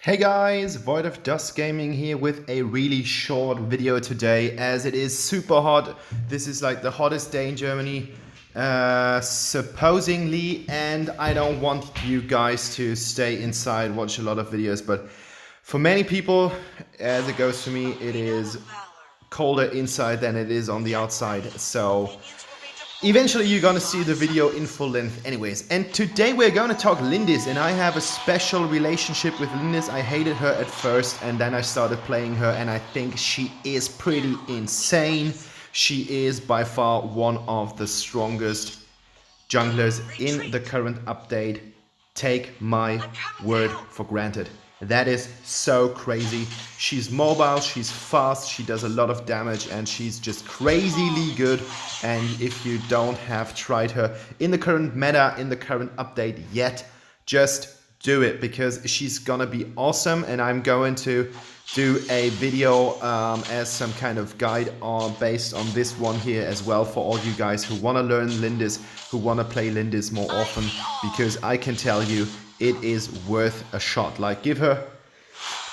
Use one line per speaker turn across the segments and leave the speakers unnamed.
Hey guys, Void of Dust Gaming here with a really short video today as it is super hot. This is like the hottest day in Germany, supposedly, and I don't want you guys to stay inside, watch a lot of videos, but for many people, as it goes for me, it is colder inside than it is on the outside. So eventually you're gonna see the video in full length anyways. And today we're gonna talk Lindis, and I have a special relationship with Lindis. I hated her at first and then I started playing her and I think she is pretty insane. She is by far one of the strongest junglers in the current update. Take my word for granted. That is so crazy. She's mobile, she's fast, she does a lot of damage, and she's just crazily good. And if you don't have tried her in the current meta, in the current update yet, just do it because she's gonna be awesome. And I'm going to do a video as some kind of guide based on this one here as well for all you guys who want to learn Lindis, who want to play Lindis more often, because I can tell you it is worth a shot. Like give her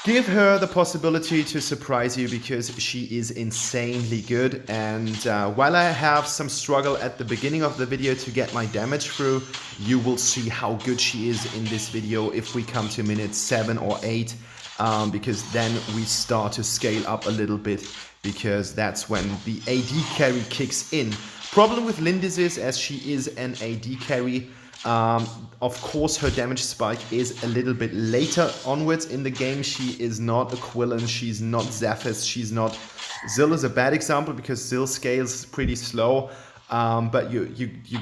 the possibility to surprise you because she is insanely good. And while I have some struggle at the beginning of the video to get my damage through, you will see how good she is in this video if we come to minute 7 or 8. Because then we start to scale up a little bit, because that's when the AD carry kicks in. Problem with Lindis is, as she is an AD carry, of course her damage spike is a little bit later onwards in the game. She is not a Quillen, she's not Zephys, she's not... Zill is a bad example because Zill scales pretty slow. But you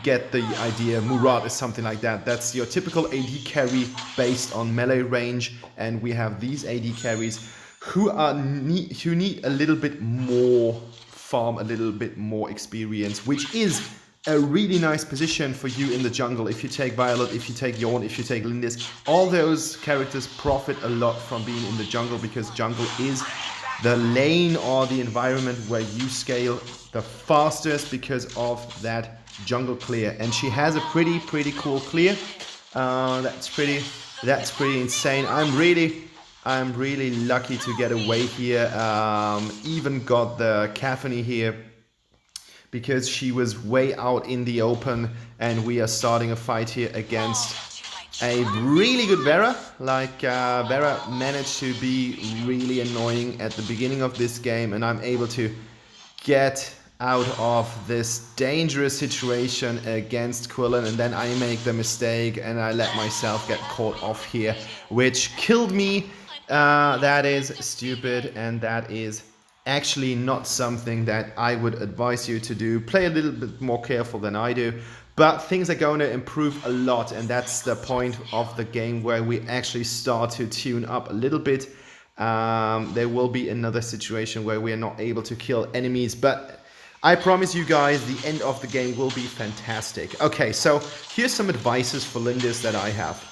get the idea. Murat is something like that. That's your typical AD carry based on melee range, and we have these AD carries who need a little bit more farm, a little bit more experience, which is a really nice position for you in the jungle. If you take Violate, if you take Yorn, if you take Lindis, all those characters profit a lot from being in the jungle, because jungle is the lane or the environment where you scale the fastest because of that jungle clear. And she has a pretty cool clear. That's pretty insane. I'm really lucky to get away here. Even got the Caphany here because she was way out in the open, and we are starting a fight here against a really good Vera. Like Vera managed to be really annoying at the beginning of this game, and I'm able to get out of this dangerous situation against Quillen, and then I make the mistake and I let myself get caught off here, which killed me. That is stupid, and that is actually not something that I would advise you to do. Play a little bit more careful than I do. But things are going to improve a lot, and that's the point of the game where we actually start to tune up a little bit. There will be another situation where we are not able to kill enemies, but I promise you guys the end of the game will be fantastic. Okay, so here's some advices for Lindis that I have.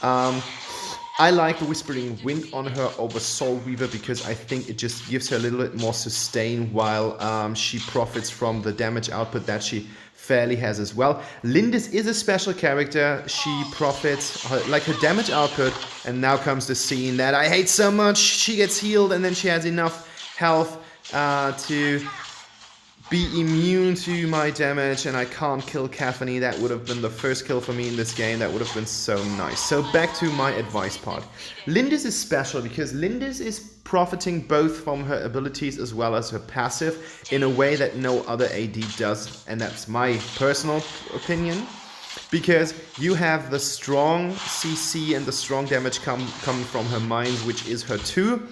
I like the Whispering Wind on her over Soul Weaver because I think it just gives her a little bit more sustain while she profits from the damage output that she fairly has as well. Lindis is a special character. She profits like her damage output, and now comes the scene that I hate so much. She gets healed and then she has enough health to be immune to my damage, and I can't kill Caphany. That would have been the first kill for me in this game. That would have been so nice. So back to my advice part. Lindis is special because Lindis is profiting both from her abilities as well as her passive in a way that no other AD does, and that's my personal opinion. Because you have the strong CC and the strong damage coming from her mines, which is her 2.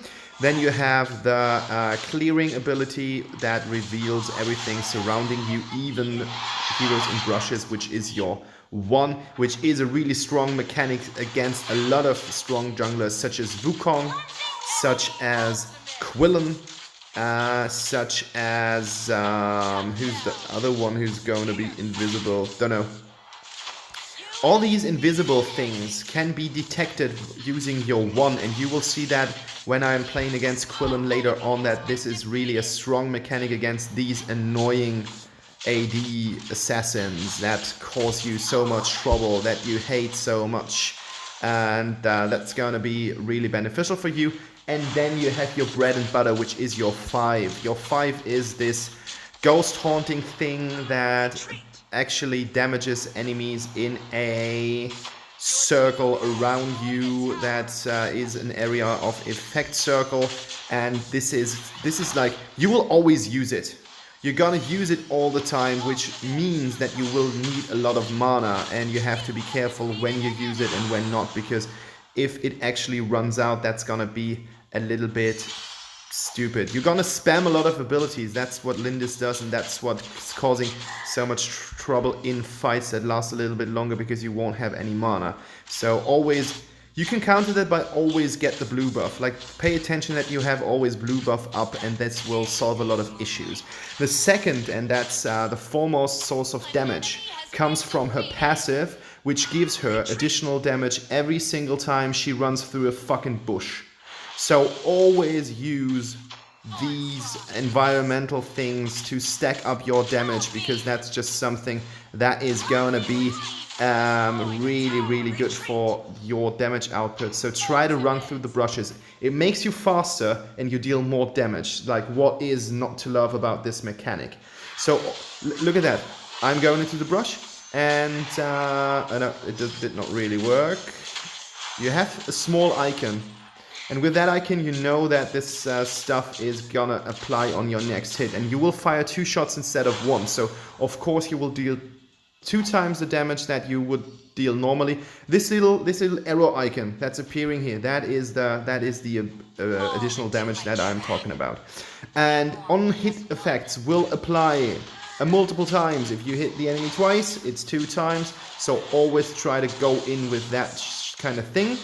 Then you have the clearing ability that reveals everything surrounding you, even heroes and brushes, which is your 1, which is a really strong mechanic against a lot of strong junglers such as Wukong, such as Quillen, such as who's the other one who's going to be invisible? Don't know. All these invisible things can be detected using your 1, and you will see that when I'm playing against Quillen later on, that this is really a strong mechanic against these annoying AD assassins that cause you so much trouble, that you hate so much. and that's gonna be really beneficial for you. And then you have your bread and butter, which is your 5. Your 5 is this ghost haunting thing that actually damages enemies in a circle around you. That is an area of effect circle, and this is like, you will always use it. You're gonna use it all the time, which means that you will need a lot of mana, and you have to be careful when you use it and when not, because if it actually runs out, that's gonna be a little bit stupid. You're gonna spam a lot of abilities. That's what Lindis does, and that's what's causing so much trouble in fights that last a little bit longer, because you won't have any mana. So always, you can counter that by always get the blue buff. Like, pay attention that you have always blue buff up, and this will solve a lot of issues. The second, and that's the foremost source of damage, comes from her passive, which gives her additional damage every single time she runs through a fucking bush. So always use these environmental things to stack up your damage, because that's just something that is gonna be really good for your damage output. So try to run through the brushes. It makes you faster and you deal more damage. Like, what is not to love about this mechanic? So look at that. I'm going into the brush, and no, it did not really work. You have a small icon, and with that icon you know that this stuff is gonna apply on your next hit, and you will fire 2 shots instead of 1. So of course you will deal 2 times the damage that you would deal normally. This little arrow icon that's appearing here, that is the additional damage that I'm talking about. And on hit effects will apply multiple times. If you hit the enemy twice, it's 2 times. So always try to go in with that kind of thing.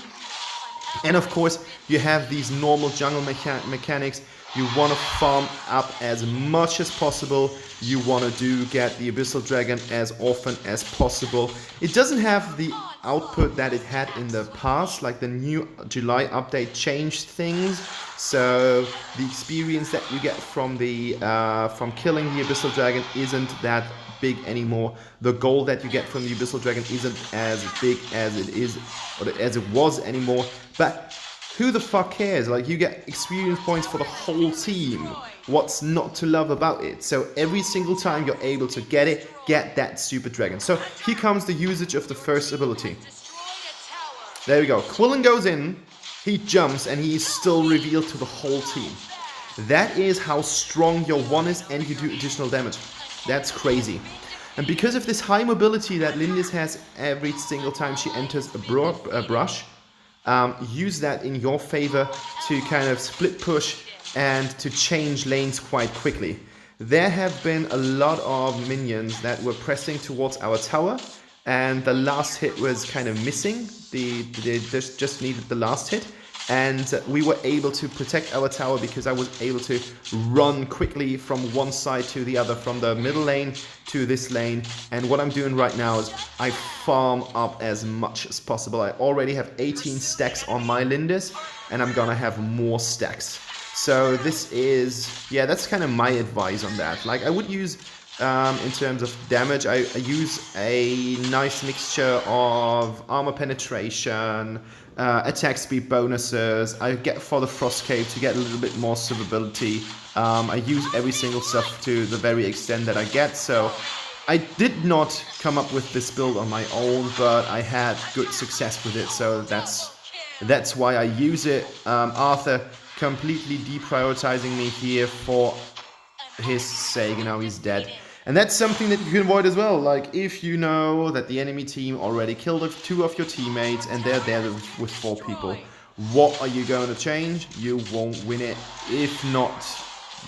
And of course you have these normal jungle mechanics. You want to farm up as much as possible. You want to get the Abyssal Dragon as often as possible. It doesn't have the output that it had in the past, like the new July update changed things. So the experience that you get from killing the Abyssal Dragon isn't that big anymore. The gold that you get from the Abyssal Dragon isn't as big as it is, or as it was anymore. But who the fuck cares? Like, you get experience points for the whole team. What's not to love about it? So every single time you're able to get it, get that stupid dragon. So here comes the usage of the first ability. There we go. Quillen goes in, he jumps, and he is still revealed to the whole team. That is how strong your 1 is, and you do additional damage. That's crazy. And because of this high mobility that Lindis has every single time she enters a brush, use that in your favor to kind of split push and to change lanes quite quickly. There have been a lot of minions that were pressing towards our tower, and the last hit was kind of missing. They just needed the last hit, and we were able to protect our tower because I was able to run quickly from one side to the other, from the middle lane to this lane. And what I'm doing right now is I farm up as much as possible. I already have 18 stacks on my Lindis, and I'm gonna have more stacks. So this is, yeah, that's kind of my advice on that. Like, I would use, in terms of damage, I use a nice mixture of armor penetration, attack speed bonuses. I get for the Frost Cave to get a little bit more survivability. I use every single stuff to the very extent that I get. So I did not come up with this build on my own, but I had good success with it. So that's why I use it. Arthur completely deprioritizing me here for his sake. You know, he's dead. And that's something that you can avoid as well. Like, if you know that the enemy team already killed 2 of your teammates and they're there with 4 people, what are you going to change? You won't win it. If not,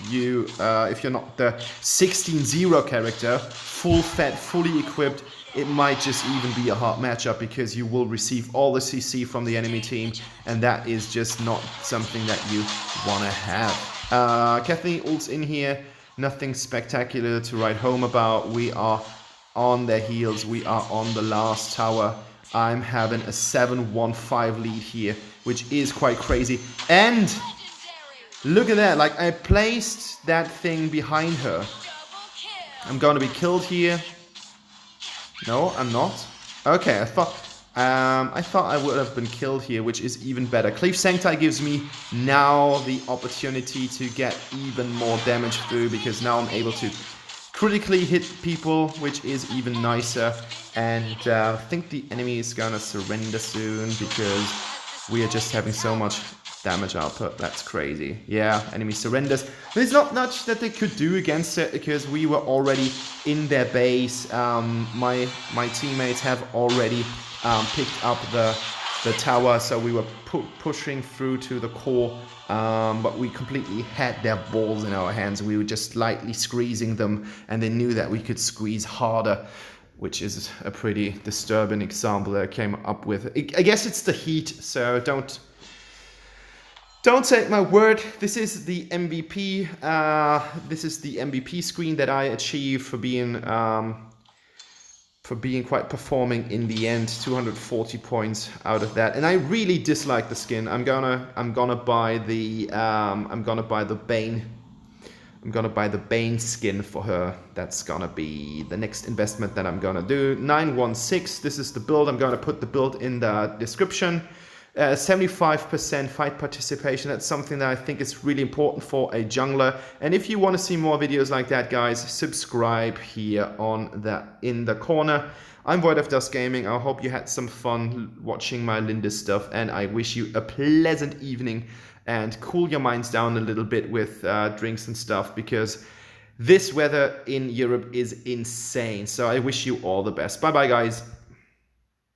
if you're not the 16-0 character, full fed, fully equipped, it might just even be a hard matchup because you will receive all the CC from the enemy team, and that is just not something that you want to have. Kathleen ults in here. Nothing spectacular to write home about. We are on their heels. We are on the last tower. I'm having a 7-1-5 lead here, which is quite crazy. And look at that. Like, I placed that thing behind her. I'm going to be killed here. No, I'm not. Okay, I thought... I thought I would have been killed here, which is even better. Claves Sancti gives me now the opportunity to get even more damage through, because now I'm able to critically hit people, which is even nicer. And I think the enemy is gonna surrender soon, because we are just having so much damage output. That's crazy. Yeah, enemy surrenders. There's not much that they could do against it, because we were already in their base. My teammates have already picked up the tower, so we were pushing through to the core, but we completely had their balls in our hands. We were just slightly squeezing them, and they knew that we could squeeze harder, which is a pretty disturbing example that I came up with. I guess it's the heat, so don't take my word. This is the MVP. This is the MVP screen that I achieved for being quite performing in the end. 240 points out of that, and I really dislike the skin. I'm gonna buy the Bane. I'm gonna buy the Bane skin for her. That's gonna be the next investment that I'm gonna do. 916. This is the build. I'm gonna put the build in the description. 75% fight participation. That's something that I think is really important for a jungler. And if you want to see more videos like that, guys, subscribe here in the corner. I'm Void of Dust Gaming. I hope you had some fun watching my Lindis stuff, and I wish you a pleasant evening, and cool your minds down a little bit with drinks and stuff, because this weather in Europe is insane. So I wish you all the best. Bye bye, guys.